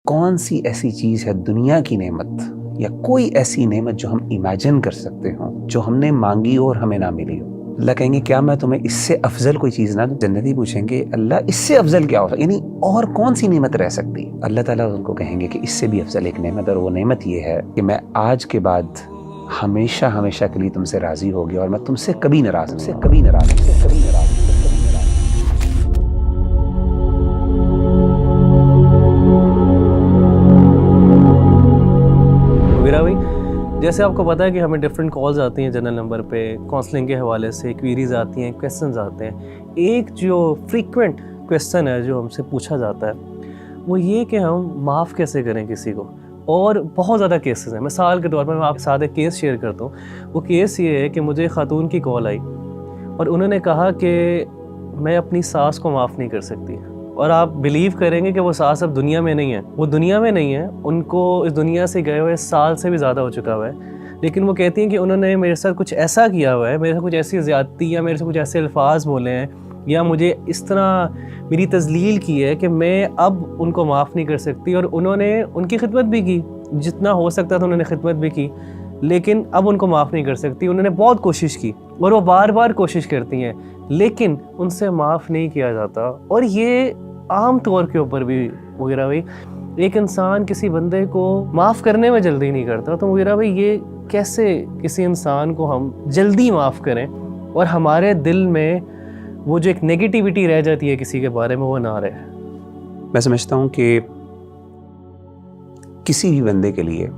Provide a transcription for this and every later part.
کون سی ایسی چیز ہے دنیا کی نعمت یا کوئی ایسی نعمت جو ہم امیجن کر سکتے ہوں جو ہم نے مانگی اور ہمیں نہ ملی ہو؟ اللہ کہیں گے کیا میں تمہیں اس سے افضل کوئی چیز نہ دوں؟ جنتی پوچھیں گے اللہ اس سے افضل کیا ہو سکتا، یعنی اور کون سی نعمت رہ سکتی ہے؟ اللہ تعالیٰ ان کو کہیں گے کہ اس سے بھی افضل ایک نعمت، اور وہ نعمت یہ ہے کہ میں آج کے بعد ہمیشہ ہمیشہ کے لیے تم سے راضی ہو گیا اور میں تم سے کبھی ناراض ہوں، وغیرہ بھائی جیسے آپ کو پتا ہے کہ ہمیں ڈفرینٹ کالز آتی ہیں جنرل نمبر پہ کاؤنسلنگ کے حوالے سے، کویریز آتی ہیں، کویسچنز آتے ہیں. ایک جو فریکوینٹ کویسچن ہے جو ہم سے پوچھا جاتا ہے وہ یہ کہ ہم معاف کیسے کریں کسی کو. اور بہت زیادہ کیسز ہیں. مثال کے طور پر میں آپ کے ساتھ ایک کیس شیئر کرتا ہوں. وہ کیس یہ ہے کہ مجھے خاتون کی کال آئی اور انہوں نے کہا کہ میں اپنی ساس کو معاف نہیں کر سکتی. اور آپ بلیو کریں گے کہ وہ ساس اب دنیا میں نہیں ہے، وہ دنیا میں نہیں ہے، ان کو اس دنیا سے گئے ہوئے سال سے بھی زیادہ ہو چکا ہوا ہے. لیکن وہ کہتی ہیں کہ انہوں نے میرے ساتھ کچھ ایسا کیا ہوا ہے، میرے ساتھ کچھ ایسی زیادتی یا میرے سے کچھ ایسے الفاظ بولے ہیں یا مجھے اس طرح میری تذلیل کی ہے کہ میں اب ان کو معاف نہیں کر سکتی. اور انہوں نے ان کی خدمت بھی کی، جتنا ہو سکتا تھا انہوں نے خدمت بھی کی، لیکن اب ان کو معاف نہیں کر سکتی. انہوں نے بہت کوشش کی اور وہ بار بار کوشش کرتی ہیں لیکن ان سے معاف نہیں کیا جاتا. اور یہ عام طور کے اوپر بھی وغیرہ بھائی ایک انسان کسی بندے کو معاف کرنے میں جلدی نہیں کرتا. تو وغیرہ بھائی یہ کیسے کسی انسان کو ہم جلدی معاف کریں اور ہمارے دل میں وہ جو ایک نیگیٹیوٹی رہ جاتی ہے کسی کے بارے میں وہ نہ رہے؟ میں سمجھتا ہوں کہ کسی بھی بندے کے لیے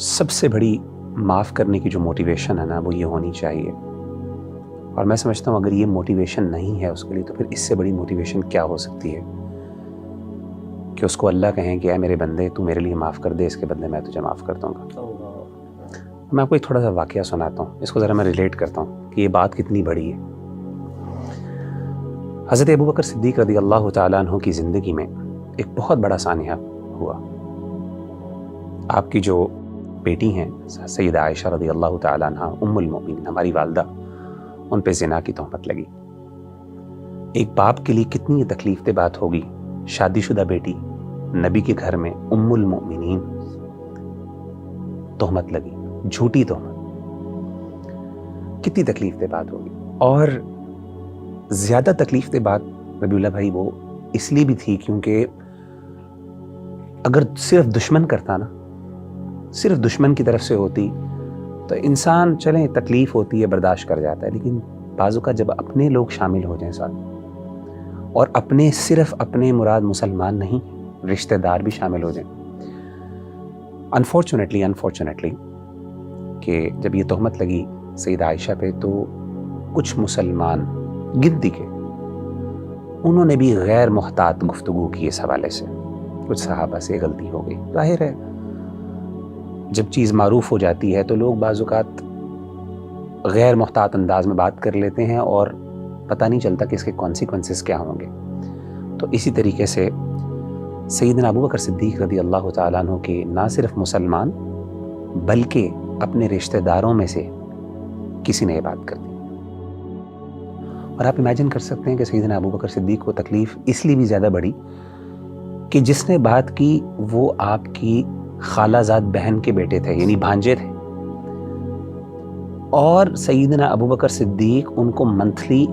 سب سے بڑی معاف کرنے کی جو موٹیویشن ہے نا وہ یہ ہونی چاہیے. اور میں سمجھتا ہوں اگر یہ موٹیویشن نہیں ہے اس کے لیے تو پھر اس سے بڑی موٹیویشن کیا ہو سکتی ہے کہ اس کو اللہ کہیں کہ اے میرے بندے تو میرے لیے معاف کر دے، اس کے بدلے میں تجھے معاف کر دوں گا. میں آپ کو ایک تھوڑا سا واقعہ سناتا ہوں، اس کو ذرا میں ریلیٹ کرتا ہوں کہ یہ بات کتنی بڑی ہے. حضرت ابوبکر صدیق رضی اللہ تعالیٰ عنہ کی زندگی میں ایک بہت بڑا سانحہ ہوا. آپ کی جو بیٹی ہیں سیدہ عائشہ رضی اللہ تعالیٰ عنہ ام المؤمنین، ہماری والدہ، ان پہ زنا کی تہمت لگی. ایک باپ کے لیے کتنی تکلیف دہ بات ہوگی، شادی شدہ بیٹی نبی کے گھر میں ام المؤمنین تہمت لگی، جھوٹی تہمت، کتنی تکلیف دہ بات ہوگی. اور زیادہ تکلیف دہ بات ربیع اللہ بھائی وہ اس لیے بھی تھی کیونکہ اگر صرف دشمن کرتا نا، صرف دشمن کی طرف سے ہوتی تو انسان چلیں تکلیف ہوتی ہے برداشت کر جاتا ہے، لیکن بعض اوقات جب اپنے لوگ شامل ہو جائیں ساتھ، اور اپنے صرف اپنے مراد مسلمان نہیں رشتہ دار بھی شامل ہو جائیں، انفارچونیٹلی کہ جب یہ تہمت لگی سیدہ عائشہ پہ تو کچھ مسلمان گنتی کے انہوں نے بھی غیر محتاط گفتگو کی اس حوالے سے. کچھ صحابہ سے غلطی ہو گئی. ظاہر ہے جب چیز معروف ہو جاتی ہے تو لوگ بعض اوقات غیر محتاط انداز میں بات کر لیتے ہیں اور پتہ نہیں چلتا کہ اس کے کانسیکوینسز کیا ہوں گے. تو اسی طریقے سے سیدنا ابوبکر صدیق رضی اللہ تعالیٰ عنہ کے نہ صرف مسلمان بلکہ اپنے رشتہ داروں میں سے کسی نے یہ بات کر دی. اور آپ امیجن کر سکتے ہیں کہ سیدنا ابوبکر صدیق کو تکلیف اس لیے بھی زیادہ بڑی کہ جس نے بات کی وہ آپ کی خالہ زاد بہن کے بیٹے تھے، یعنی بھانجے تھے. اور سیدنا ابوبکر صدیق ان کو منتھلی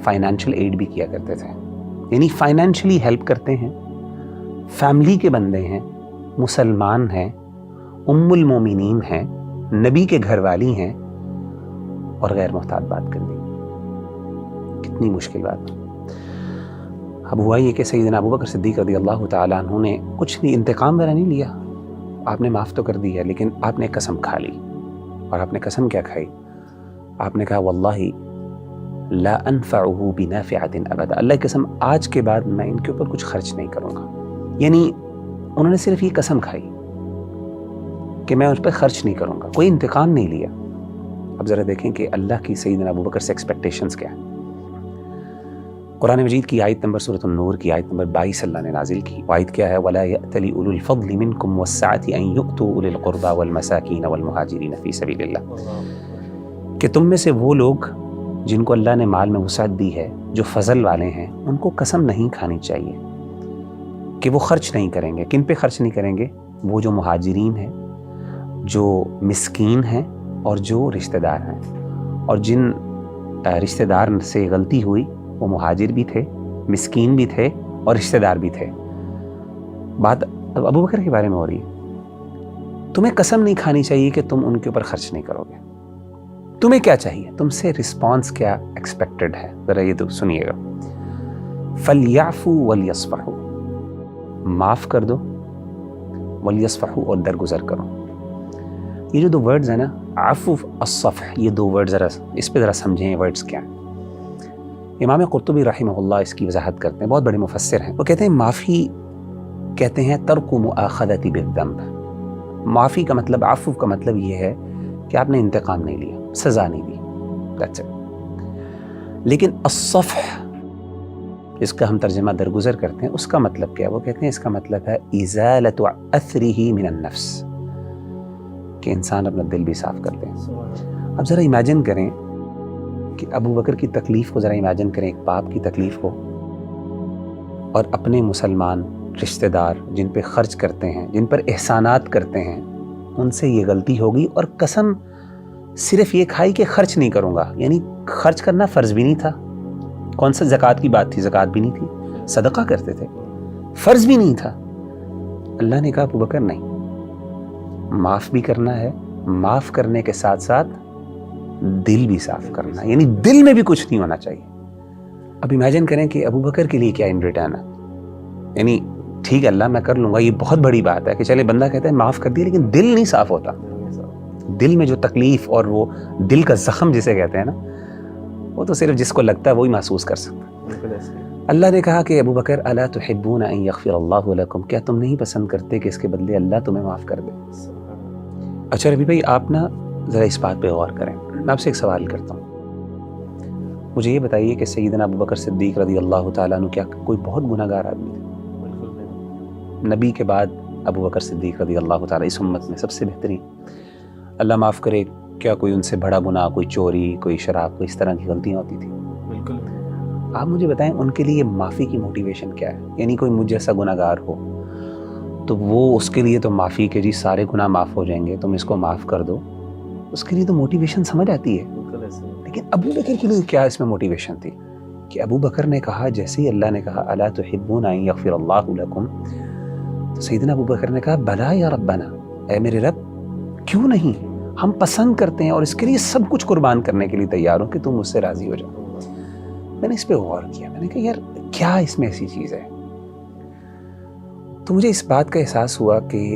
فائنینشیل ایڈ بھی کیا کرتے تھے، یعنی فائنینشلی ہیلپ کرتے ہیں. فیملی کے بندے ہیں، مسلمان ہیں، ام المومنین ہیں، نبی کے گھر والی ہیں، اور غیر محتاط بات کر دی. کتنی مشکل بات. اب ہوا یہ کہ سیدنا ابوبکر صدیق رضی اللہ تعالیٰ عنہ نے کچھ نہیں، انتقام وغیرہ نہیں لیا، آپ نے معاف تو کر دیا، لیکن آپ نے قسم کھا لی. اور آپ نے قسم کیا کھائی؟ آپ نے کہا واللہ لا انفعه بنافعة ابدا، اللہ کی قسم آج کے بعد میں ان کے اوپر کچھ خرچ نہیں کروں گا. یعنی انہوں نے صرف یہ قسم کھائی کہ میں اس پہ خرچ نہیں کروں گا، کوئی انتقام نہیں لیا. اب ذرا دیکھیں کہ اللہ کی سیدنا ابوبکر سے ایکسپیکٹیشنز کیا ہیں. قرآن مجید کی آیت نمبر سورۃ النور کی آیت نمبر 22 اللہ نے نازل کی. آیت کیا ہے؟ وَلَا يَأْتَلِ أُولُو الْفَضْلِ مِنْكُمْ وَالسَّعَةِ أَنْ يُؤْتُوا أُولِي الْقُرْبَى وَالْمَسَاكِينَ وَالْمُهَاجِرِينَ فِي سَبِيلِ اللَّهِ، کہ تم میں سے وہ لوگ جن کو اللہ نے مال میں وسعت دی ہے، جو فضل والے ہیں، ان کو قسم نہیں کھانی چاہیے کہ وہ خرچ نہیں کریں گے. کن پہ خرچ نہیں کریں گے؟ وہ جو مہاجرین ہیں, جو مسکین ہیں, اور جو رشتہ دار ہیں. اور جن رشتہ دار سے غلطی ہوئی وہ مہاجر بھی تھے, مسکین بھی تھے, اور رشتہ دار بھی تھے. بات ابو بکر کے بارے میں ہو رہی ہے. تمہیں قسم نہیں کھانی چاہیے کہ تم ان کے اوپر خرچ نہیں کرو گے. تمہیں کیا چاہیے؟ تم سے رسپانس کیا ایکسپیکٹڈ ہے؟ ذرا یہ تو سنیے گا. فَلْيَعْفُوا وَلْيَصْفَحُوا, معاف کر دو, وَلْيَصْفَحُوا, اور درگزر کرو. یہ جو دو ورڈز ہیں نا, عفو, الصفح, یہ دو ورڈ ذرا اس پہ ذرا سمجھیں یہ ورڈز کیا ہیں. امام قرطبی رحمہ اللہ اس کی وضاحت کرتے ہیں, بہت بڑے مفسر ہیں. وہ کہتے ہیں معافی کہتے ہیں ترک مؤاخذۃ بالذنب. معافی کا مطلب, عفو کا مطلب یہ ہے کہ آپ نے انتقام نہیں لیا, سزا نہیں دی, that's it. لیکن الصفح جس کا ہم ترجمہ درگزر کرتے ہیں, اس کا مطلب کیا ہے؟ وہ کہتے ہیں اس کا مطلب ہے ازالۃ اثرہ من النفس, کہ انسان اپنا دل بھی صاف کر دیں. اب ذرا امیجن کریں کہ ابو بکر کی تکلیف کو ذرا امیجن کریں, ایک باپ کی تکلیف کو, اور اپنے مسلمان رشتہ دار جن پہ خرچ کرتے ہیں, جن پر احسانات کرتے ہیں, ان سے یہ غلطی ہوگی اور قسم صرف یہ کھائی کہ خرچ نہیں کروں گا. یعنی خرچ کرنا فرض بھی نہیں تھا. کون سا زکوٰۃ کی بات تھی؟ زکوٰۃ بھی نہیں تھی. صدقہ کرتے تھے, فرض بھی نہیں تھا. اللہ نے کہا ابو بکر نہیں, معاف بھی کرنا ہے, معاف کرنے کے ساتھ ساتھ دل بھی صاف کرنا ہے, یعنی دل میں بھی کچھ نہیں ہونا چاہیے. اب امیجن کریں کہ ابو بکر کے لیے کیا ان ریٹرن ہے. یعنی ٹھیک ہے اللہ میں کر لوں گا, یہ بہت بڑی بات ہے کہ چلے بندہ کہتا ہے معاف کر دیا, لیکن دل نہیں صاف ہوتا. دل میں جو تکلیف اور وہ دل کا زخم جسے کہتے ہیں نا, وہ تو صرف جس کو لگتا ہے وہی محسوس کر سکتا ہے. اللہ نے کہا کہ ابو بکر الا تحبون ان یغفر اللہ لکم, کیا تم نہیں پسند کرتے کہ اس کے بدلے اللہ تمہیں معاف کر دے؟ اچھا ربی بھائی, آپ نا ذرا اس بات پہ غور کریں. میں آپ سے ایک سوال کرتا ہوں, مجھے یہ بتائیے کہ سیدنا ابو بکر صدیق رضی اللہ تعالیٰ عنہ کیا کوئی بہت گناہ گار آدمی تھے؟ نبی کے بعد ابو بکر صدیق رضی اللہ تعالیٰ اس امت میں سب سے بہترین, اللہ معاف کرے, کیا کوئی ان سے بڑا گناہ, کوئی چوری, کوئی شراب, کوئی اس طرح کی غلطیاں ہوتی تھیں؟ بالکل. آپ مجھے بتائیں ان کے لیے معافی کی موٹیویشن کیا ہے؟ یعنی کوئی مجھ جیسا گناہ گار ہو تو وہ اس کے لیے تو معافی کہ جی سارے گناہ معاف ہو جائیں گے, تم اس کو معاف کر دو, اس کے لیے تو موٹیویشن سمجھ آتی ہے. لیکن ابو بکر کے لیے کیا اس میں موٹیویشن تھی کہ ابو بکر نے کہا, جیسے ہی اللہ نے کہا الا تحبون ان یغفر اللہ لکم, تو سیدنا ابو بکر نے کہا بلا یا ربنا, اے میرے رب کیوں نہیں, ہم پسند کرتے ہیں اور اس کے لیے سب کچھ قربان کرنے کے لیے تیار ہوں کہ تم مجھ سے راضی ہو جاؤ. میں نے اس پہ غور کیا, میں نے کہا یار کیا اس میں ایسی چیز ہے. تو مجھے اس بات کا احساس ہوا کہ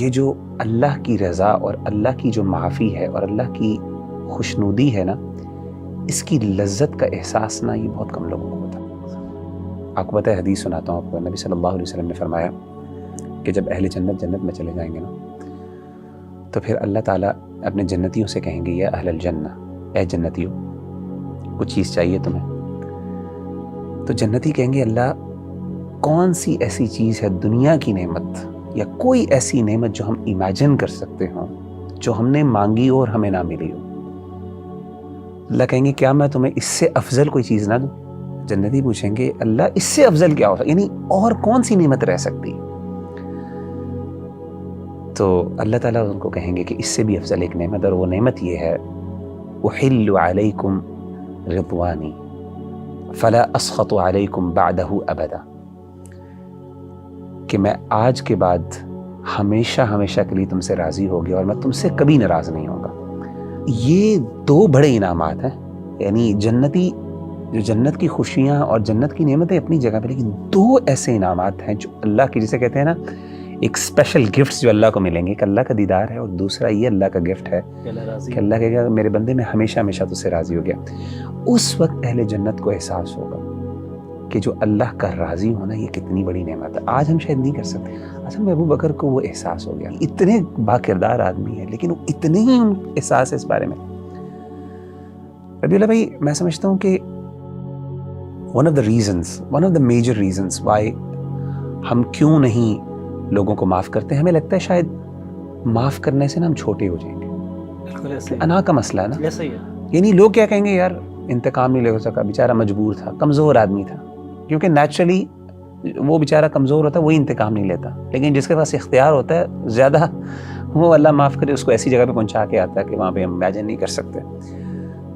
یہ جو اللہ کی رضا اور اللہ کی جو معافی ہے اور اللہ کی خوشنودی ہے نا, اس کی لذت کا احساس نا یہ بہت کم لوگوں کو ہوتا. آپ کو پتہ ہے, حدیث سناتا ہوں آپ کو, نبی صلی اللہ علیہ وسلم نے فرمایا کہ جب اہل جنت جنت میں چلے جائیں گے نا, تو پھر اللہ تعالیٰ اپنے جنتیوں سے کہیں گے یا اہل الجنہ, اے جنتیوں کچھ چیز چاہیے تمہیں؟ تو جنتی کہیں گے اللہ کون سی ایسی چیز ہے دنیا کی نعمت یا کوئی ایسی نعمت جو ہم امیجن کر سکتے ہوں جو ہم نے مانگی اور ہمیں نہ ملی ہو؟ اللہ کہیں گے کیا میں تمہیں اس سے افضل کوئی چیز نہ دوں؟ جنتی پوچھیں گے اللہ اس سے افضل کیا ہو, یعنی اور کون سی نعمت رہ سکتی؟ تو اللہ تعالیٰ ان کو کہیں گے کہ اس سے بھی افضل ایک نعمت, اور وہ نعمت یہ ہے احل علیکم رضوانی فلا اسخط علیکم بعدہ ابدا, کہ میں آج کے بعد ہمیشہ ہمیشہ کے لیے تم سے راضی ہو گیا اور میں تم سے کبھی ناراض نہیں ہوں گا. یہ دو بڑے انعامات ہیں, یعنی جنتی جو جنت کی خوشیاں اور جنت کی نعمتیں اپنی جگہ پہ, لیکن دو ایسے انعامات ہیں جو اللہ کی, جسے کہتے ہیں نا ایک اسپیشل گفٹس جو اللہ کو ملیں گے, کہ اللہ کا دیدار ہے, اور دوسرا یہ اللہ کا گفٹ ہے کہ اللہ کہے گا میرے بندے میں ہمیشہ ہمیشہ تجھ سے راضی ہو گیا. اس وقت اہل جنت کو احساس ہوگا کہ جو اللہ کا راضی ہونا یہ کتنی بڑی نعمت ہے. آج ہم شاید نہیں کر سکتے. اصل میں ابو بکر کو وہ احساس ہو گیا, اتنے با کردار آدمی ہے لیکن وہ اتنے ہی احساس ہے اس بارے میں. ربی اللہ بھائی, میں سمجھتا ہوں کہ one of the major reasons why ہم کیوں نہیں لوگوں کو معاف کرتے ہیں, ہمیں لگتا ہے شاید معاف کرنے سے نا ہم چھوٹے ہو جائیں گے. انا کا مسئلہ ہے نا, یعنی لوگ کیا کہیں گے, یار انتقام نہیں لے ہو سکا, بیچارہ مجبور تھا, کمزور آدمی تھا, کیونکہ نیچرلی وہ بیچارہ کمزور ہوتا ہے وہی انتقام نہیں لیتا، لیکن جس کے پاس اختیار ہوتا ہے زیادہ، وہ اللہ معاف کرے اس کو ایسی جگہ پہ پہنچا کے آتا ہے کہ وہاں پہ ہم امیجن نہیں کر سکتے۔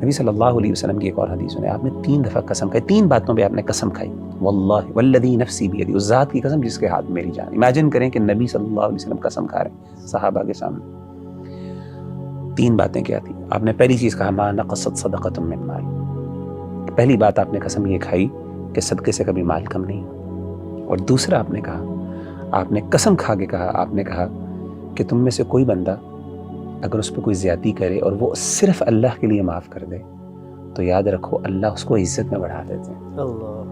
نبی صلی اللہ علیہ وسلم کی ایک اور حدیث میں آپ نے 3 دفعہ قسم کھائی، 3 باتوں پہ آپ نے قسم کھائی، واللہ والذی نفسی بیدی، اس ذات کی قسم جس کے ہاتھ میری جان۔ امیجن کریں کہ نبی صلی اللہ علیہ وسلم قسم کھا رہے ہیں صحابہ کے سامنے۔ 3 باتیں کیا تھی؟ آپ نے پہلی چیز کہا ما نقصت صدقۃ من مال، پہلی بات آپ نے قسم یہ کھائی کہ صدقے سے کبھی مال کم نہیں ہو۔ اور دوسرا آپ نے کہا، آپ نے قسم کھا کے کہا، آپ نے کہا کہ تم میں سے کوئی بندہ اگر اس پہ کوئی زیادتی کرے اور وہ صرف اللہ کے لیے معاف کر دے تو یاد رکھو اللہ اس کو عزت میں بڑھا دیتے ہیں،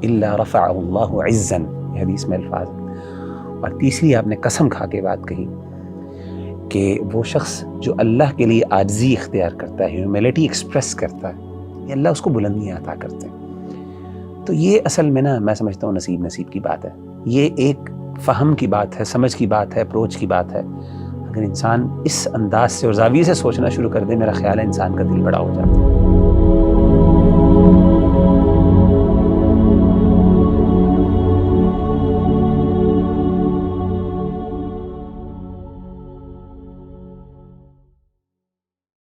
الا رفعہ اللہ عزا، یہ حدیث میں الفاظ۔ اور تیسری آپ نے قسم کھا کے بات کہی کہ وہ شخص جو اللہ کے لیے عاجزی اختیار کرتا ہے، ہیوملٹی ایکسپریس کرتا ہے، یہ اللہ اس کو بلندیاں عطا کرتے ہیں۔ تو یہ اصل میں نا میں سمجھتا ہوں نصیب کی بات ہے، یہ ایک فہم کی بات ہے، سمجھ کی بات ہے، اپروچ کی بات ہے۔ اگر انسان اس انداز سے اور زاویے سے سوچنا شروع کر دے، میرا خیال ہے انسان کا دل بڑا ہو جاتا ہے۔